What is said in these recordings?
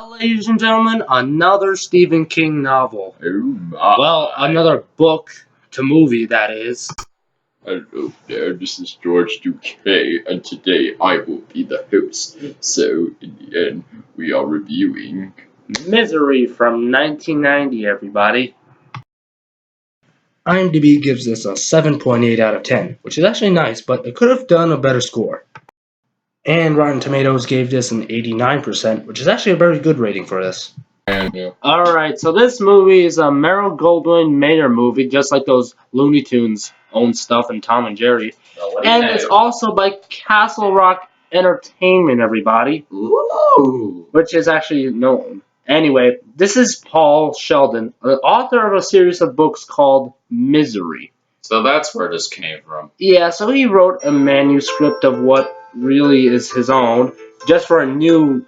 Well, ladies and gentlemen, another Stephen King novel. Well, another book to movie, that is. Hello there, this is George Duque, and today I will be the host. So, in the end, we are reviewing Misery from 1990, everybody. IMDb gives this a 7.8 out of 10, which is actually nice, but it could have done a better score. And Rotten Tomatoes gave this an 89%, which is actually a very good rating for this. Alright, so this movie is a Merrill Goldwyn-Mayer movie, just like those Looney Tunes own stuff and Tom and Jerry. And it's also by Castle Rock Entertainment, everybody. Ooh. Which is actually known. Anyway, this is Paul Sheldon, the author of a series of books called Misery. So that's where this came from. Yeah, so he wrote a manuscript of what really is his own, just for a new,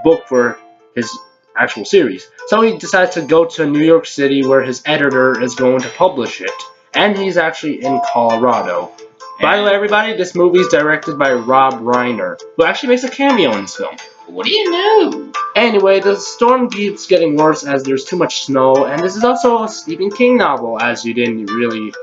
book for his actual series. So he decides to go to New York City where his editor is going to publish it. And he's actually in Colorado. By the way, everybody, this movie is directed by Rob Reiner, who actually makes a cameo in this film. What do you know? Anyway, the storm keeps getting worse as there's too much snow, and this is also a Stephen King novel, as you didn't really...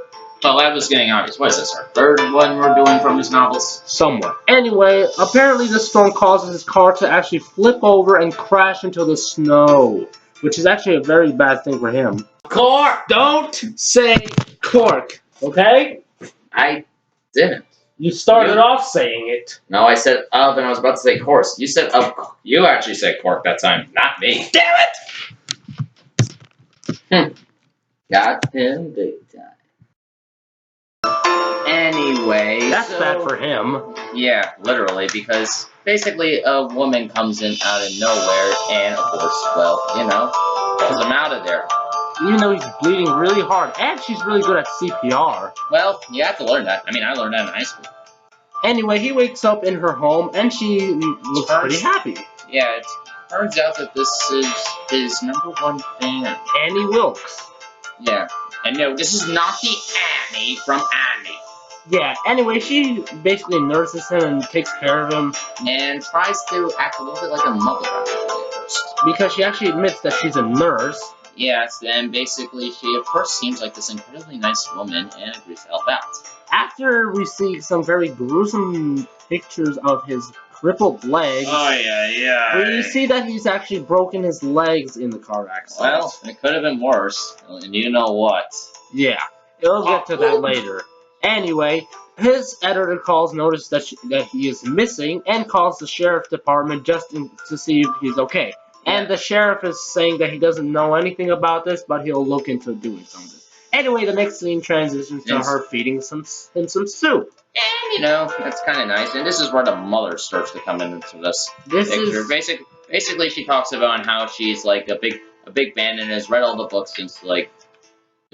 Well, that was getting obvious. What is this, our third one we're doing from his novels? Somewhat. Anyway, apparently the storm causes his car to actually flip over and crash into the snow, which is actually a very bad thing for him. Cork! Don't say cork, okay? I didn't. You started off saying it. No, I said of, and I was about to say course. You said of. You actually said cork that time, not me. Damn it! Got him big time. Anyway, That's bad for him. Yeah, literally, because basically a woman comes in out of nowhere, and of course, well, pulls him out of there. Even though he's bleeding really hard, and she's really good at CPR. Well, you have to learn that. I mean, I learned that in high school. Anyway, he wakes up in her home, and she looks pretty happy. Yeah, it turns out that this is his #1 fan. Annie Wilkes. Yeah, and no, this is not the Annie from Annie. Yeah, anyway, she basically nurses him and takes care of him. And tries to act a little bit like a mother actually at first. Because she actually admits that she's a nurse. Yes, and basically she at first seems like this incredibly nice woman and agrees to help out. After we see some very gruesome pictures of his crippled legs, we see that he's actually broken his legs in the car accident. Well, it could have been worse, and you know what? Yeah, we'll get to that later. Anyway, his editor notice that he is missing, and calls the sheriff department just to see if he's okay. And the sheriff is saying that he doesn't know anything about this, but he'll look into doing something. Anyway, the next scene transitions to her feeding him some soup. And, that's kind of nice. And this is where the mother starts to come into this picture. Basically, she talks about how she's, like, a big fan and has read all the books since, like...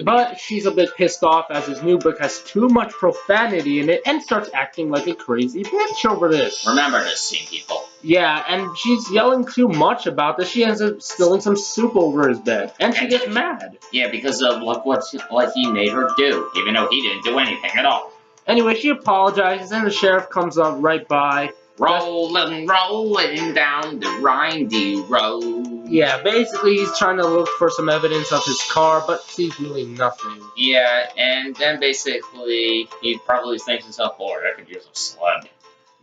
But she's a bit pissed off as his new book has too much profanity in it and starts acting like a crazy bitch over this. Remember this scene, people. Yeah, and she's yelling too much about this. She ends up spilling some soup over his bed, and she gets mad. Yeah, because of what he made her do, even though he didn't do anything at all. Anyway, she apologizes, and the sheriff comes up right by. Rolling down the windy road. Yeah, basically he's trying to look for some evidence of his car, but sees really nothing. Yeah, and then basically he probably thinks to himself, Lord, I could use a sled.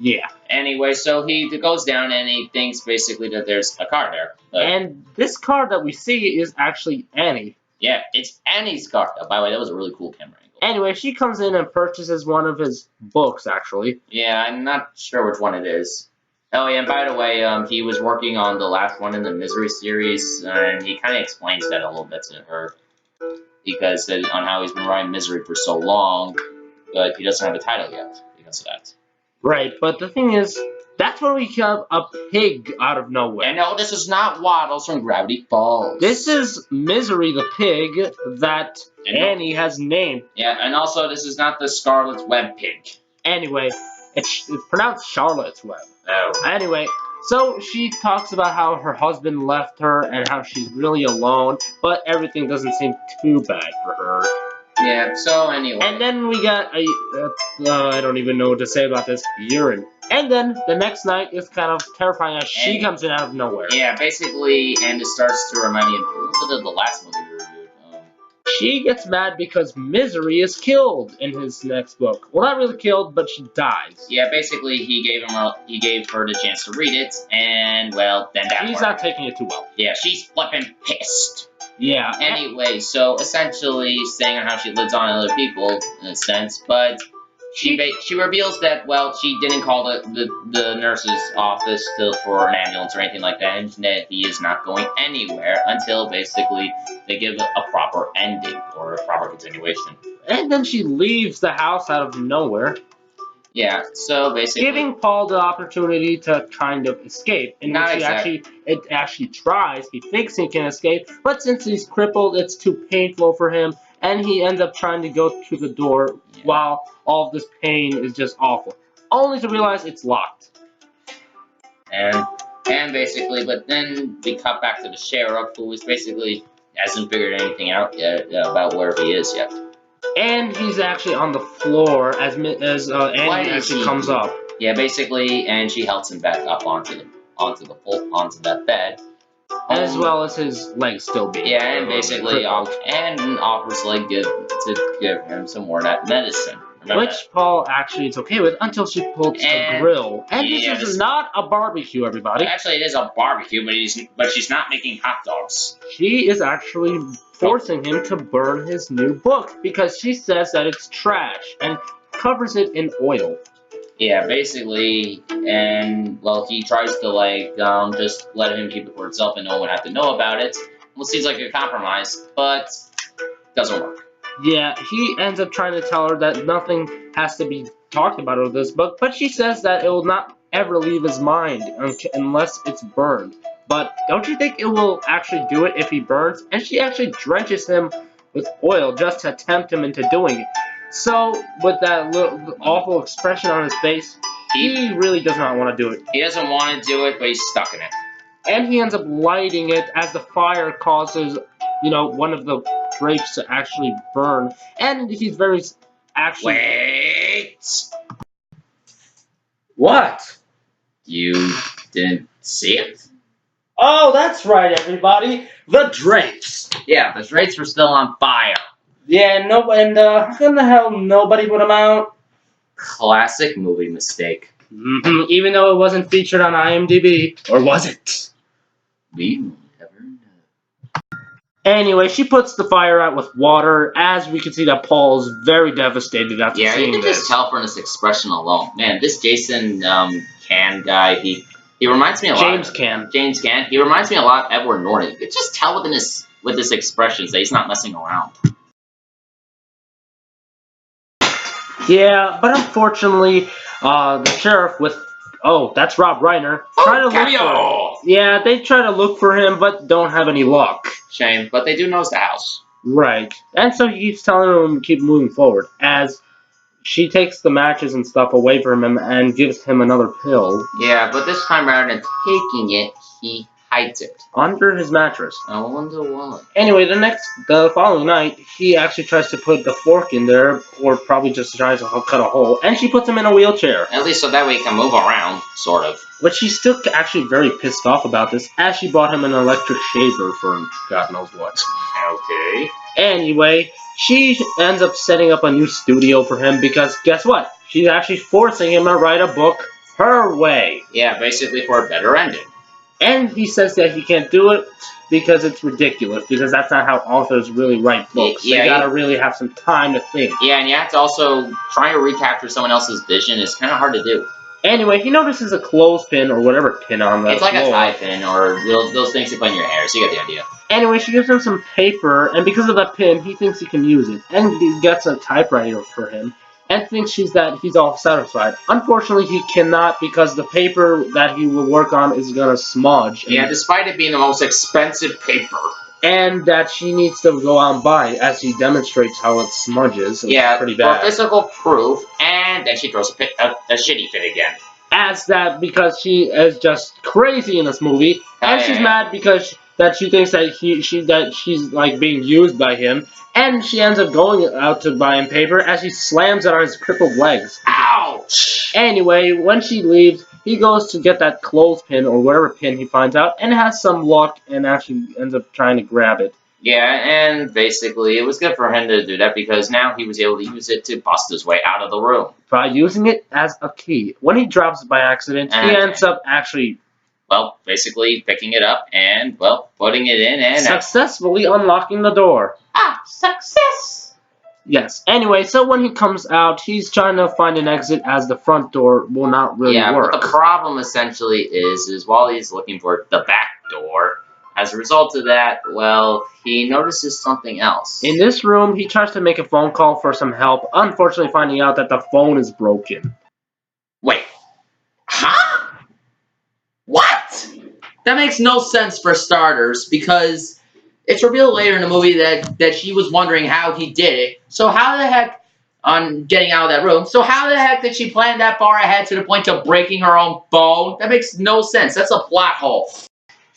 Yeah. Anyway, so he goes down and he thinks basically that there's a car there. And this car that we see is actually Annie. Yeah, it's Annie's car. Oh, by the way, that was a really cool camera angle. Anyway, she comes in and purchases one of his books, actually. Yeah, I'm not sure which one it is. Oh, yeah, and by the way, he was working on the last one in the Misery series, and he kind of explains that a little bit to her. Because on how he's been writing Misery for so long, but he doesn't have a title yet because of that. Right, but the thing is, that's where we have a pig out of nowhere. And no, this is not Waddles from Gravity Falls. This is Misery the pig that Annie has named. Yeah, and also this is not the Scarlet's Web pig. Anyway, it's pronounced Charlotte's Web. Oh. Anyway, so she talks about how her husband left her and how she's really alone, but everything doesn't seem too bad for her. Yeah, so anyway. And then we got I don't even know what to say about this, urine. And then the next night is kind of terrifying as she comes in out of nowhere. Yeah, basically, and it starts to remind me a little bit of the last movie we reviewed. She gets mad because Misery is killed in his next book. Well, not really killed, but she dies. Yeah, basically, he gave her the chance to read it, and well, then that. She's not taking it too well. Yeah, she's flipping pissed. Yeah. Anyway, so essentially saying how she lives on other people in a sense, but she reveals that she didn't call the nurse's office for an ambulance or anything like that, and that he is not going anywhere until basically they give a proper ending or a proper continuation. And then she leaves the house out of nowhere. Yeah, so basically giving Paul the opportunity to kind of escape. And it actually tries. He thinks he can escape, but since he's crippled, it's too painful for him, and he ends up trying to go through the door while all of this pain is just awful. Only to realize it's locked. And basically, but then we cut back to the sheriff, who basically hasn't figured anything out yet about where he is yet. And he's actually on the floor as Annie actually comes up. Yeah, basically, and she helps him back up onto that bed, as well as his legs still being. Yeah, and basically, offers to give him some more of that medicine. Which Paul actually is okay with until she pulls the grill. And this is not a barbecue, everybody. Actually, it is a barbecue, but she's not making hot dogs. She is actually forcing him to burn his new book because she says that it's trash and covers it in oil. Yeah, basically, and he tries to just let him keep it for himself and no one have to know about it. Well, seems like a compromise, but doesn't work. Yeah, he ends up trying to tell her that nothing has to be talked about in this book, but she says that it will not ever leave his mind unless it's burned. But don't you think it will actually do it if he burns? And she actually drenches him with oil just to tempt him into doing it. So, with that little awful expression on his face, he really does not want to do it. He doesn't want to do it, but he's stuck in it. And he ends up lighting it as the fire causes, one of the drapes to actually burn. And he's very actually... Wait! What? You didn't see it? Oh, that's right, everybody. The drapes. Yeah, the drapes were still on fire. Yeah, how in the hell nobody put them out? Classic movie mistake. Mm-hmm. Even though it wasn't featured on IMDb. Or was it? We will never know. Anyway, she puts the fire out with water, as we can see that Paul's very devastated after seeing this. Yeah, you can just tell from his expression alone. Man, this Jason Caan guy, he reminds me a lot. James Caan. He reminds me a lot of Edward Norton. You could just tell with his expressions that he's not messing around. Yeah, but unfortunately, the sheriff with... Oh, that's Rob Reiner. They try to look for him, but don't have any luck. Shame, but they do know the house. Right. And so he keeps telling him to keep moving forward, as she takes the matches and stuff away from him and gives him another pill. Yeah, but this time rather than taking it, he hides it. Under his mattress. I wonder why. Anyway, the following night, he actually tries to put the fork in there, or probably just tries to cut a hole, and she puts him in a wheelchair. At least so that way he can move around, sort of. But she's still actually very pissed off about this, as she bought him an electric shaver for God knows what. Okay. Anyway, she ends up setting up a new studio for him because guess what? She's actually forcing him to write a book her way. Yeah, basically for a better ending. And he says that he can't do it because it's ridiculous, because that's not how authors really write books. Yeah, they gotta really have some time to think. Yeah, and you have to also try to recapture someone else's vision is kind of hard to do. Anyway, he notices a clothespin or whatever pin on the It's like a tie pin or those things you put in your hair, so you get the idea. Anyway, she gives him some paper, and because of that pin, he thinks he can use it. And he gets a typewriter for him, and thinks he's all satisfied. Unfortunately, he cannot, because the paper that he will work on is gonna smudge. Yeah, despite it being the most expensive paper. And that she needs to go out and buy, as he demonstrates how it smudges. Yeah, it's pretty bad. For physical proof, and then she throws a shitty fit again. As that, because she is just crazy in this movie, and she's mad because that she thinks that she's like being used by him, and she ends up going out to buy him paper as she slams it on his crippled legs. Ouch! Anyway, when she leaves, he goes to get that clothespin or whatever pin he finds out, and has some luck and actually ends up trying to grab it. Yeah, and basically it was good for him to do that because now he was able to use it to bust his way out of the room. By using it as a key. When he drops it by accident, he ends up actually... well, basically picking it up and, well, putting it in and... successfully unlocking the door. Ah, success! Yes. Anyway, so when he comes out, he's trying to find an exit as the front door will not really work. But the problem essentially is while he's looking for the back door, as a result of that, well, he notices something else. In this room, he tries to make a phone call for some help, unfortunately finding out that the phone is broken. Wait. Huh? What? That makes no sense for starters, because it's revealed later in the movie that she was wondering how he did it. So how the heck, on getting out of that room, so how the heck did she plan that far ahead to the point of breaking her own phone? That makes no sense. That's a plot hole.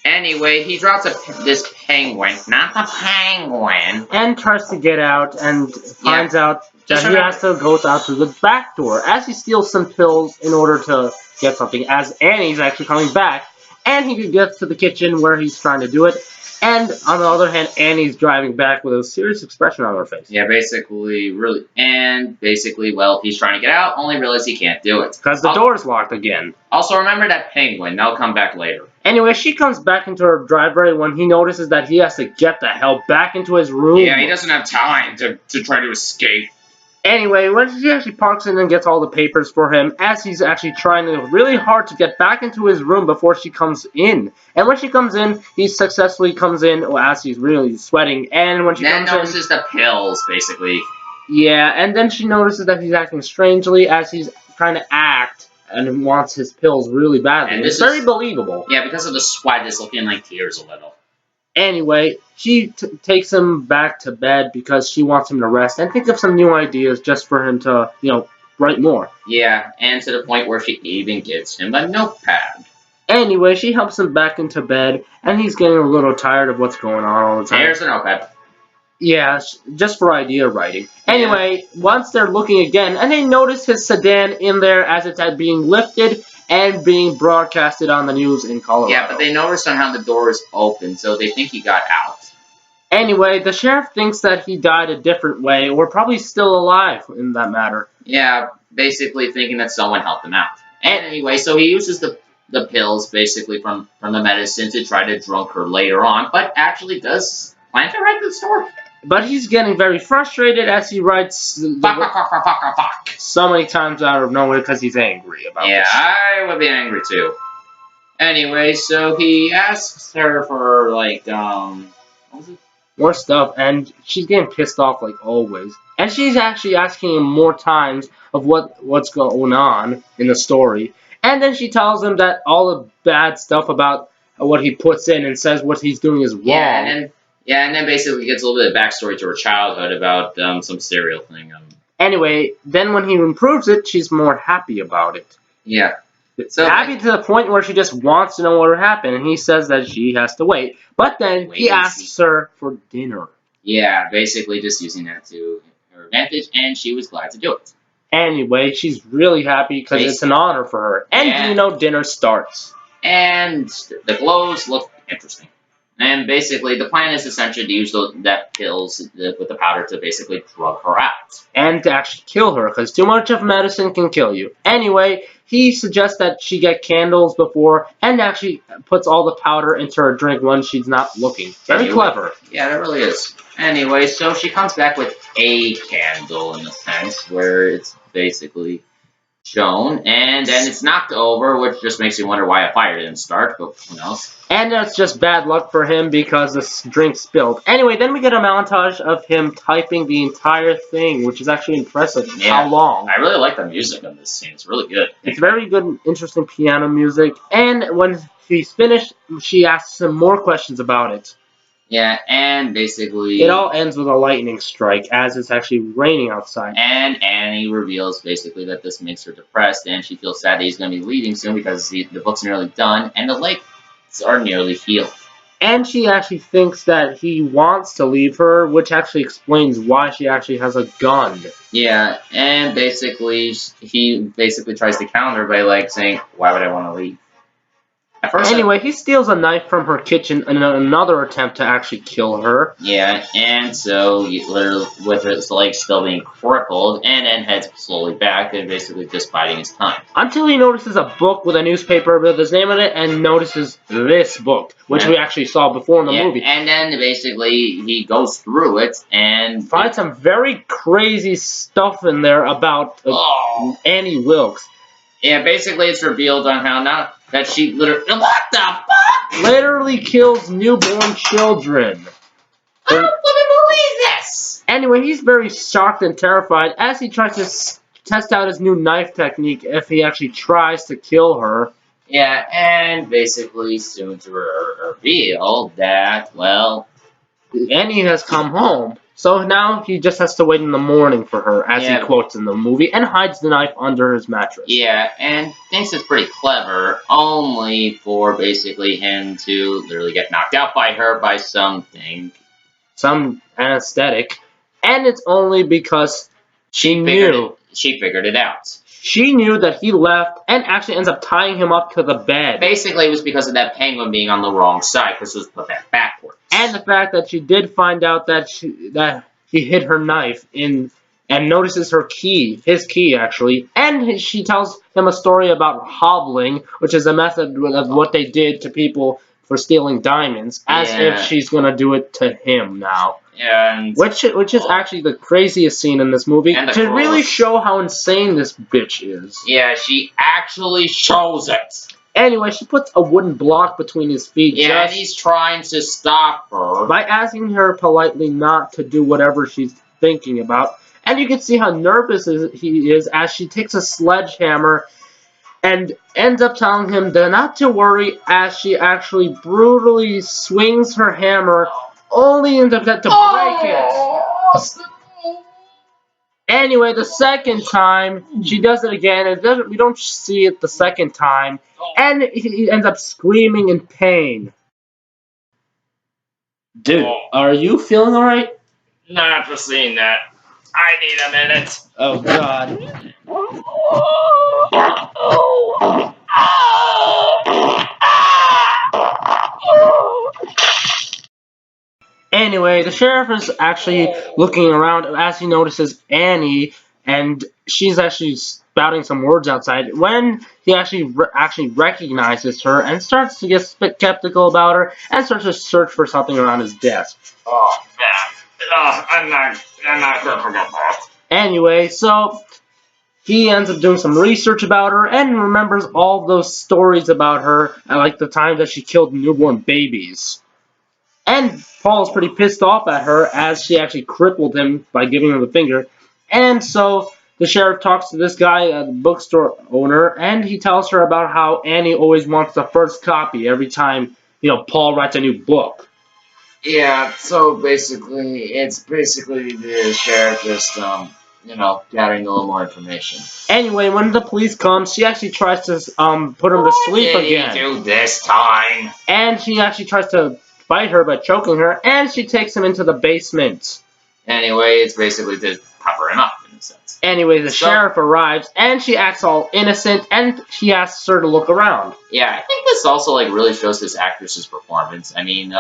Anyway, he drops this penguin, not the penguin, and tries to get out and finds out that he has to go out to the back door as he steals some pills in order to get something, as Annie's actually coming back, and he gets to the kitchen where he's trying to do it, and on the other hand, Annie's driving back with a serious expression on her face. Yeah, basically, well, he's trying to get out, only realizes he can't do it. Because the door's locked again. Also, remember that penguin, they'll come back later. Anyway, she comes back into her driveway when he notices that he has to get the hell back into his room. Yeah, he doesn't have time to try to escape. Anyway, when she actually parks in and gets all the papers for him, as he's actually trying really hard to get back into his room before she comes in. And when she comes in, he successfully comes in as he's really sweating. And when she notices the pills, basically. Yeah, and then she notices that he's acting strangely as he's trying to act and wants his pills really badly. And it's very believable. Yeah, because of the sweat, it's looking like tears a little. Anyway, she takes him back to bed because she wants him to rest and think of some new ideas just for him to, write more. Yeah, and to the point where she even gives him a notepad. Anyway, she helps him back into bed, and he's getting a little tired of what's going on all the time. Here's the notepad. Yeah, just for idea writing. Anyway, once they're looking again, and they notice his sedan in there as it's being lifted and being broadcasted on the news in Colorado. Yeah, but they noticed on how the door is open, so they think he got out. Anyway, the sheriff thinks that he died a different way, or probably still alive in that matter. Yeah, basically thinking that someone helped him out. And anyway, so he uses the pills, basically, from the medicine to try to drunk her later on, but actually does plan to write the story. But he's getting very frustrated as he writes fuck so many times out of nowhere because he's angry about this. Yeah, I would be angry too. Anyway, so he asks her for, like, what was it? More stuff, and she's getting pissed off like always. And she's actually asking him more times of what's going on in the story. And then she tells him that all the bad stuff about what he puts in and says what he's doing is wrong. Yeah, and then basically gets a little bit of backstory to her childhood about some cereal thing. Anyway, then when he improves it, she's more happy about it. Yeah. So happy to the point where she just wants to know what happened, and he says that she has to wait. But then he asks her for dinner. Yeah, basically just using that to her advantage, and she was glad to do it. Anyway, she's really happy because it's an honor for her. And dinner starts. And the clothes look interesting. And basically, the plan is essentially to use that pills with the powder to basically drug her out. And to actually kill her, because too much of medicine can kill you. Anyway, he suggests that she get candles before, and actually puts all the powder into her drink when she's not looking. Very clever. Yeah, that really is. Anyway, so she comes back with a candle, in a sense, where it's basically shown, and then it's knocked over, which just makes you wonder why a fire didn't start, but who knows. And that's just bad luck for him because the drink spilled. Anyway, then we get a montage of him typing the entire thing, which is actually impressive. Yeah. How long? I really like the music on this scene. It's really good. It's very good, interesting piano music. And when he's finished, she asks him more questions about it. Yeah, and basically... it all ends with a lightning strike, as it's actually raining outside. And Annie reveals, basically, that this makes her depressed, and she feels sad that he's going to be leaving soon because the book's nearly done, and the lakes are nearly healed. And she actually thinks that he wants to leave her, which actually explains why she actually has a gun. Yeah, and basically, he basically tries to counter by, like, saying, why would I want to leave? At first, Anyway, he steals a knife from her kitchen in another attempt to actually kill her. Yeah, and so, he literally, with his legs still being crippled, and then heads slowly back and basically just biding his time. Until he notices a book with a newspaper with his name on it and notices this book, which we actually saw before in the movie. And then basically he goes through it and finds some very crazy stuff in there about Annie Wilkes. Yeah, basically it's revealed on how now that she literally literally kills newborn children. I don't believe this! Anyway, he's very shocked and terrified as he tries to test out his new knife technique if he actually tries to kill her. Yeah, and basically soon to reveal that, well, Annie has come home. So now he just has to wait in the morning for her, as he quotes in the movie, and hides the knife under his mattress. Yeah, and thinks it's pretty clever, only for basically him to literally get knocked out by her by something. Some anesthetic. And it's only because she knew. She figured it out. She knew that he left and actually ends up tying him up to the bed. Basically, it was because of that penguin being on the wrong side, because it was put that backwards. And the fact that she did find out that he hid her knife in and notices her key, his key actually, and she tells him a story about hobbling, which is a method of what they did to people for stealing diamonds, as if she's gonna do it to him now. And which is actually the craziest scene in this movie to really show how insane this bitch is. Yeah, she actually shows it. Anyway, she puts a wooden block between his feet. Yeah, and he's trying to stop her by asking her politely not to do whatever she's thinking about. And you can see how nervous he is as she takes a sledgehammer and ends up telling him not to worry, as she actually brutally swings her hammer, only in the attempt to break it. Anyway, the second time, she does it again, and we don't see it the second time, and he ends up screaming in pain. Dude, are you feeling alright? Not after seeing that. I need a minute. Oh, God. Anyway, the sheriff is actually looking around as he notices Annie, and she's actually spouting some words outside when he actually recognizes her and starts to get skeptical about her and starts to search for something around his desk. Oh, man. I'm not gonna forget that. Anyway, so he ends up doing some research about her and remembers all those stories about her, like the time that she killed newborn babies. And Paul's pretty pissed off at her as she actually crippled him by giving him the finger. And so the sheriff talks to this guy, the bookstore owner, and he tells her about how Annie always wants the first copy every time, Paul writes a new book. Yeah, so basically, it's basically the sheriff just, gathering a little more information. Anyway, when the police come, she actually tries to put him to sleep again. What did he do this time? And she actually tries to fight her by choking her, and she takes him into the basement. Anyway, it's basically to cover him up, in a sense. Anyway, the sheriff arrives, and she acts all innocent, and he asks her to look around. Yeah, I think this also, really shows this actress's performance. I mean,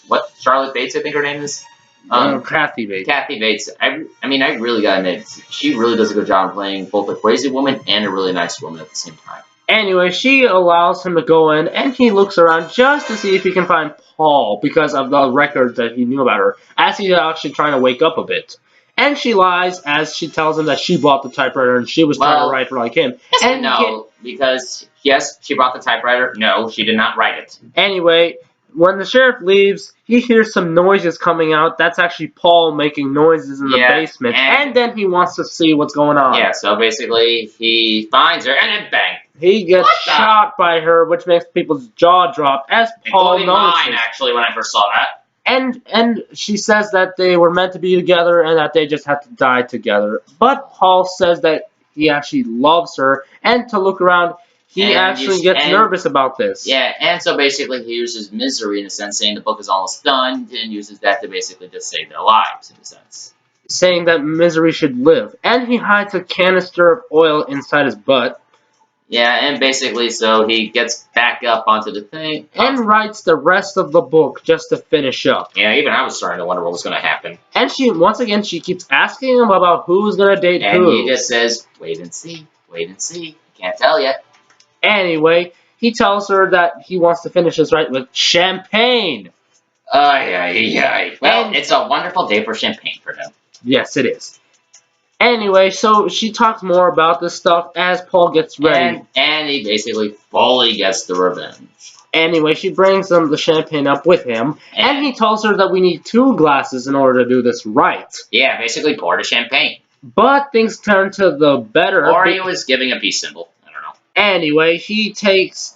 what, Charlotte Bates, I think her name is? Kathy Bates. Kathy Bates. I really gotta admit, she really does a good job playing both a crazy woman and a really nice woman at the same time. Anyway, she allows him to go in, and he looks around just to see if he can find Paul, because of the records that he knew about her, as he's actually trying to wake up a bit. And she lies as she tells him that she bought the typewriter and she was trying to write her like him. Yes and no, because, yes, she bought the typewriter. No, she did not write it. Anyway, when the sheriff leaves, he hears some noises coming out. That's actually Paul making noises in the basement. And then he wants to see what's going on. Yeah, so basically, he finds her, and then bang. He gets shot by her, which makes people's jaw drop, as Paul notices. Mine, actually, when I first saw that. And she says that they were meant to be together and that they just have to die together. But Paul says that he actually loves her, and to look around, he actually gets nervous about this. Yeah, and so basically he uses misery in a sense, saying the book is almost done, and uses that to basically just save their lives in a sense. Saying that misery should live. And he hides a canister of oil inside his butt. Yeah, and basically so he gets back up onto the thing. And writes the rest of the book just to finish up. Yeah, even I was starting to wonder what was going to happen. And once again, she keeps asking him about who's going to date and who. And he just says, wait and see, can't tell yet. Anyway, he tells her that he wants to finish this right with champagne. Well, it's a wonderful day for champagne for them. Yes, it is. Anyway, so she talks more about this stuff as Paul gets ready. And he basically fully gets the revenge. Anyway, she brings the champagne up with him, and he tells her that we need 2 glasses in order to do this right. Yeah, basically pour the champagne. But things turn to the better. Or he was giving a peace symbol. I don't know. Anyway, he takes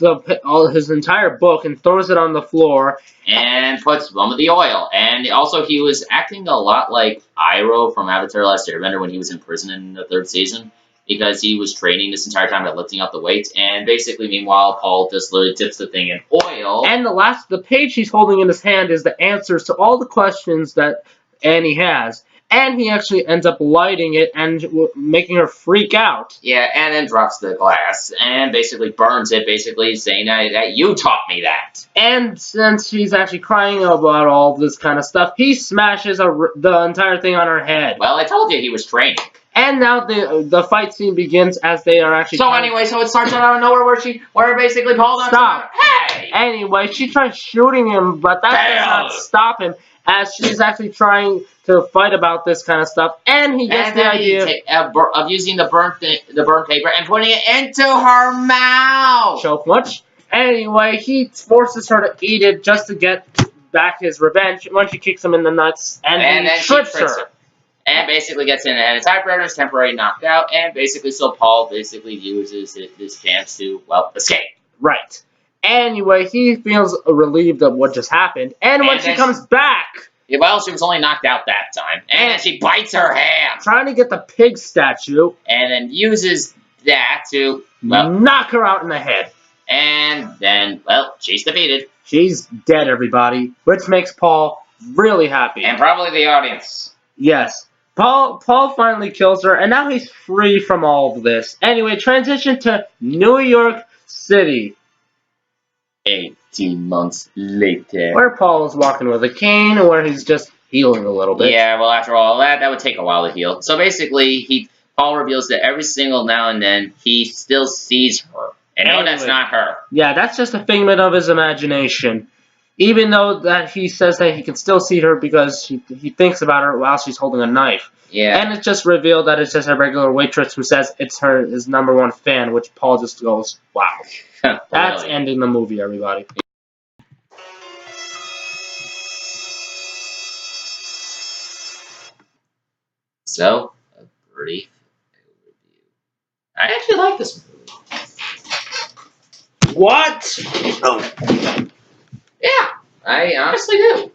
his entire book and throws it on the floor. And puts some of the oil. And also he was acting a lot like Iroh from Avatar: The Last Airbender when he was in prison in the 3rd season. Because he was training this entire time at lifting up the weights. And basically, meanwhile, Paul just literally dips the thing in oil. And the page he's holding in his hand is the answers to all the questions that Annie has. And he actually ends up lighting it and making her freak out. Yeah, and then drops the glass and basically burns it, basically saying that you taught me that. And since she's actually crying about all this kind of stuff, he smashes the entire thing on her head. Well, I told you he was training. And now the fight scene begins as they are actually... So anyway, so it starts out of nowhere where basically Paul... Stop! Hey! Anyway, she tries shooting him, but that does not stop him, as she's actually trying to fight about this kind of stuff, and he gets the idea of using the burnt paper and putting it into her mouth. Choke much. Anyway, he forces her to eat it just to get back his revenge when she kicks him in the nuts, and he trips her. And basically gets in and his typewriter is temporarily knocked out, and basically so Paul basically uses his chance to, well, escape. Right. Anyway, he feels relieved of what just happened, and when she comes back... Yeah, well, she was only knocked out that time. And then she bites her hand. Trying to get the pig statue. And then uses that to, well, knock her out in the head. And then, well, she's defeated. She's dead, everybody. Which makes Paul really happy. And probably the audience. Yes. Paul finally kills her, and now he's free from all of this. Anyway, transition to New York City. 18 months later. Where Paul is walking with a cane, where he's just healing a little bit. Yeah, well, after all that would take a while to heal. So basically, Paul reveals that every single now and then, he still sees her. And no, that's not her. Yeah, that's just a figment of his imagination. Even though that he says that he can still see her because he thinks about her while she's holding a knife. Yeah. And it's just revealed that it's just a regular waitress who says it's his #1 fan, which Paul just goes, wow. That's really? ending the movie, everybody. So, a brief overview. I actually like this movie. What? Oh. Yeah, I honestly do.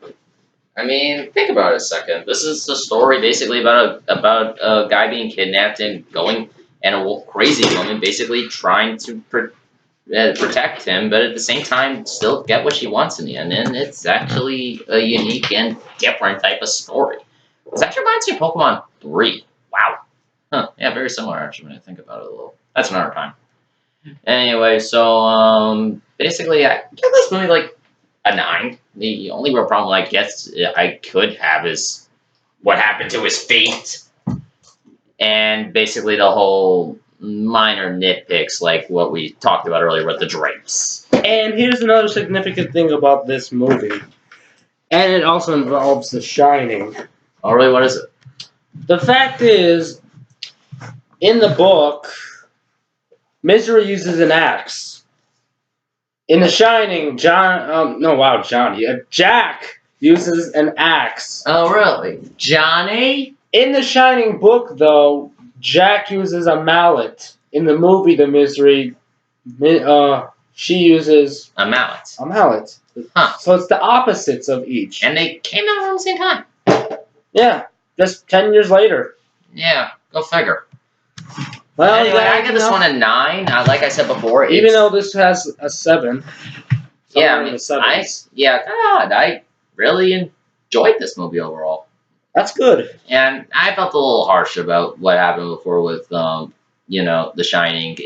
I mean, think about it a second. This is a story basically about a guy being kidnapped and a crazy woman basically trying to protect him, but at the same time still get what she wants in the end. And it's actually a unique and different type of story. This actually reminds me of Pokemon 3. Wow. Huh. Yeah, very similar actually when I think about it a little. That's another time. Anyway, so basically I give this movie like a 9. The only real problem I guess I could have is what happened to his feet. And basically the whole minor nitpicks like what we talked about earlier with the drapes. And here's another significant thing about this movie. And it also involves The Shining. Oh, really? What is it? The fact is, in the book, Misery uses an axe. In The Shining, Jack uses an axe. Oh, really? Johnny? In The Shining book, though, Jack uses a mallet. In the movie, The Misery, she uses... A mallet. A mallet. Huh. So it's the opposites of each. And they came out around the same time. Yeah, just 10 years later. Yeah, go figure. Well, Anyway, you got I give this one a 9. Like I said before, even though this has a 7. Yeah, I somewhere in mean, the sevens. God, I really enjoyed this movie overall. That's good. And I felt a little harsh about what happened before with, The Shining.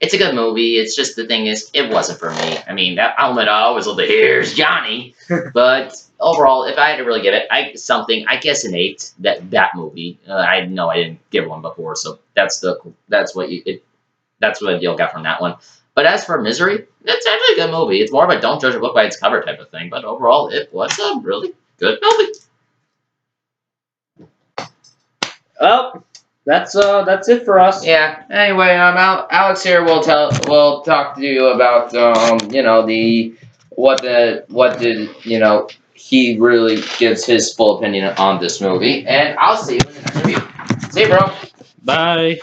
It's a good movie. It's just the thing is, it wasn't for me. I mean, that element I always love the here's Johnny. But overall, if I had to really give it, I guess an 8. That movie. I know I didn't give one before, so that's what you'll get from that one. But as for Misery, it's actually a good movie. It's more of a don't judge a book by its cover type of thing. But overall, it was a really good movie. Oh, that's it for us. Yeah. Anyway, Alex here will talk to you about he really gives his full opinion on this movie, and I'll see you in the next review. See you, bro. Bye.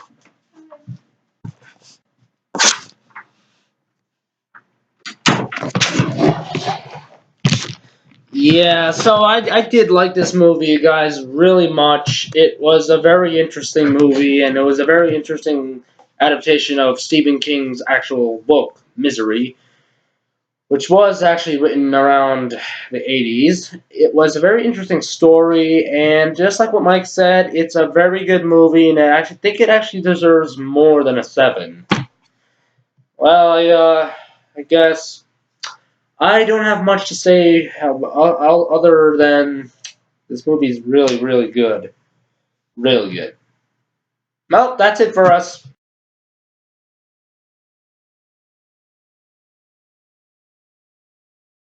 Yeah, so I did like this movie, you guys, really much. It was a very interesting movie, and it was a very interesting adaptation of Stephen King's actual book, Misery, which was actually written around the 80s. It was a very interesting story, and just like what Mike said, it's a very good movie, and I actually think it actually deserves more than a 7. Well, I guess I don't have much to say other than this movie is really, really good. Really good. Well, that's it for us.